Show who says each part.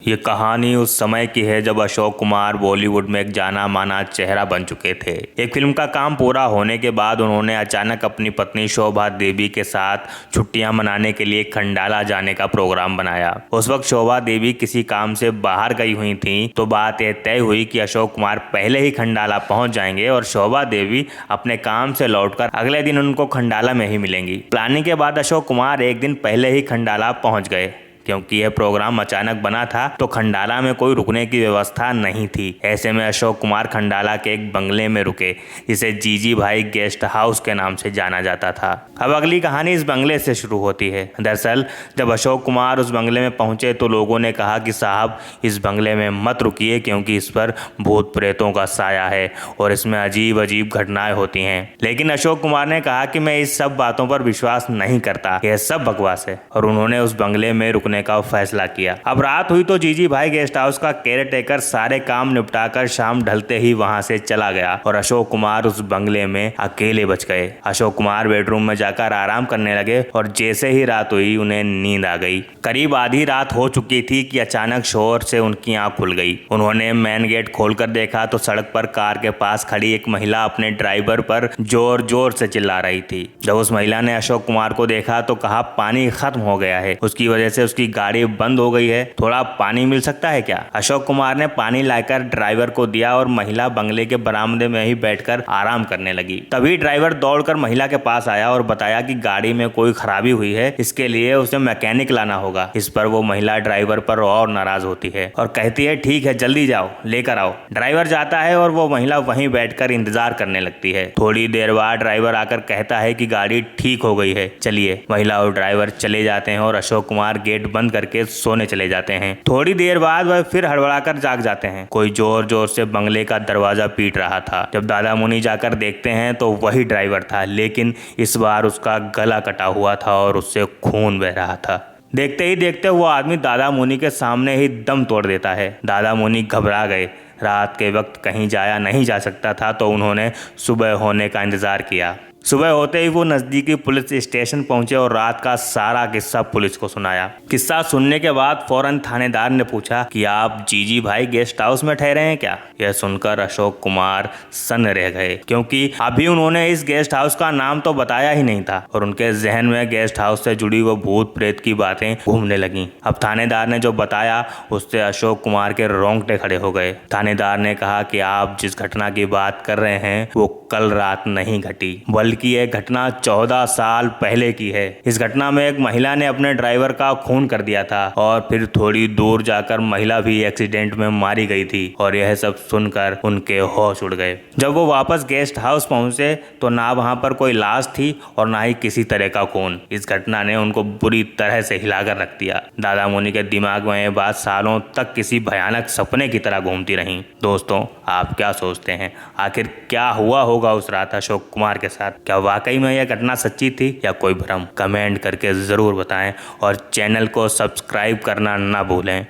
Speaker 1: ये कहानी उस समय की है जब अशोक कुमार बॉलीवुड में एक जाना माना चेहरा बन चुके थे। एक फिल्म का काम पूरा होने के बाद उन्होंने अचानक अपनी पत्नी शोभा देवी के साथ छुट्टियां मनाने के लिए खंडाला जाने का प्रोग्राम बनाया। उस वक्त शोभा देवी किसी काम से बाहर गई हुई थी, तो बात यह तय हुई कि अशोक कुमार पहले ही खंडाला पहुंच जाएंगे और शोभा देवी अपने काम से लौटकर अगले दिन उनको खंडाला में ही मिलेंगी। प्लानिंग के बाद अशोक कुमार एक दिन पहले ही खंडाला पहुंच गए। क्योंकि यह प्रोग्राम अचानक बना था तो खंडाला में कोई रुकने की व्यवस्था नहीं थी। ऐसे में अशोक कुमार खंडाला के एक बंगले में रुके, जिसे जीजी भाई गेस्ट हाउस के नाम से जाना जाता था। अब अगली कहानी इस बंगले से शुरू होती है। दरअसल जब अशोक कुमार उस बंगले में पहुंचे तो लोगों ने कहा कि साहब, इस बंगले में मत रुकिए क्योंकि इस पर भूत प्रेतों का साया है और इसमें अजीब अजीब घटनाएं होती हैं। लेकिन अशोक कुमार ने कहा कि मैं इस सब बातों पर विश्वास नहीं करता, यह सब बकवास है, और उन्होंने उस बंगले में रुकने का फैसला किया। अब रात हुई तो जीजी भाई गेस्ट हाउस का केयरटेकर सारे काम निपटाकर शाम ढलते ही वहां से चला गया और अशोक कुमार उस बंगले में अकेले बच गए। अशोक कुमार बेडरूम में जाकर आराम करने लगे और जैसे ही रात हुई उन्हें नींद आ गई। करीब आधी रात हो चुकी थी कि अचानक शोर से उनकी आंख खुल गई। उन्होंने मेन गेट खोलकर देखा तो सड़क पर कार के पास खड़ी एक महिला अपने ड्राइवर पर जोर जोर से चिल्ला रही थी। जब उस महिला ने अशोक कुमार को देखा तो कहा, पानी खत्म हो गया है, उसकी वजह से उसकी गाड़ी बंद हो गई है, थोड़ा पानी मिल सकता है क्या? अशोक कुमार ने पानी लाकर ड्राइवर को दिया और महिला बंगले के बरामदे में ही बैठकर आराम करने लगी। तभी ड्राइवर दौड़कर महिला के पास आया और बताया कि गाड़ी में कोई खराबी हुई है, इसके लिए उसे मैकेनिक लाना होगा। इस पर वो महिला ड्राइवर पर और नाराज होती है और कहती है, ठीक है, जल्दी जाओ, लेकर आओ। ड्राइवर जाता है और वो महिला वहीं बैठकर इंतजार करने लगती है। थोड़ी देर बाद ड्राइवर आकर कहता है कि गाड़ी ठीक हो गई है, चलिए। महिला और ड्राइवर चले जाते हैं और अशोक कुमार गेट बंद करके सोने चले जाते हैं। थोड़ी देर बाद वह फिर हड़बड़ाकर जाग जाते हैं। कोई जोर जोर से बंगले का दरवाजा पीट रहा था। जब दादा मुनि जाकर देखते हैं तो वही ड्राइवर था, लेकिन इस बार उसका गला कटा हुआ था और उससे खून बह रहा था। देखते ही देखते वो आदमी दादा मुनि के सामने ही दम तोड़ देता है। दादा मुनि घबरा गए। रात के वक्त कहीं जाया नहीं जा सकता था तो उन्होंने सुबह होने का इंतजार किया। सुबह होते ही वो नजदीकी पुलिस स्टेशन पहुंचे और रात का सारा किस्सा पुलिस को सुनाया। किस्सा सुनने के बाद फौरन थानेदार ने पूछा कि आप जीजी भाई गेस्ट हाउस में ठहरे हैं क्या? यह सुनकर अशोक कुमार सन्न रह गए, क्योंकि अभी उन्होंने इस गेस्ट हाउस का नाम तो बताया ही नहीं था और उनके जहन में गेस्ट हाउस से जुड़ी वो भूत प्रेत की बातें घूमने लगी। अब थानेदार ने जो बताया उससे अशोक कुमार के रोंगटे खड़े हो गए। थानेदार ने कहा कि आप जिस घटना की बात कर रहे हैं वो कल रात नहीं घटी, बल्कि यह घटना 14 साल पहले की है। इस घटना में एक महिला ने अपने ड्राइवर का खून कर दिया था और फिर थोड़ी दूर जाकर महिला भी एक्सीडेंट में मारी गई थी और यह सब सुनकर उनके होश उड़ गए। जब वो वापस गेस्ट हाउस पहुंचे तो ना वहां पर कोई लाश थी और ना ही किसी तरह का खून। इस घटना ने उनको बुरी तरह से हिलाकर रख दिया। दादा मुनि के दिमाग में यह बात सालों तक किसी भयानक सपने की तरह घूमती रही। दोस्तों, आप क्या सोचते हैं, आखिर क्या हुआ होगा उस रात अशोक कुमार के साथ? क्या वाकई में यह घटना सच्ची थी या कोई भ्रम? कमेंट करके जरूर बताएं और चैनल को सब्सक्राइब करना ना भूलें।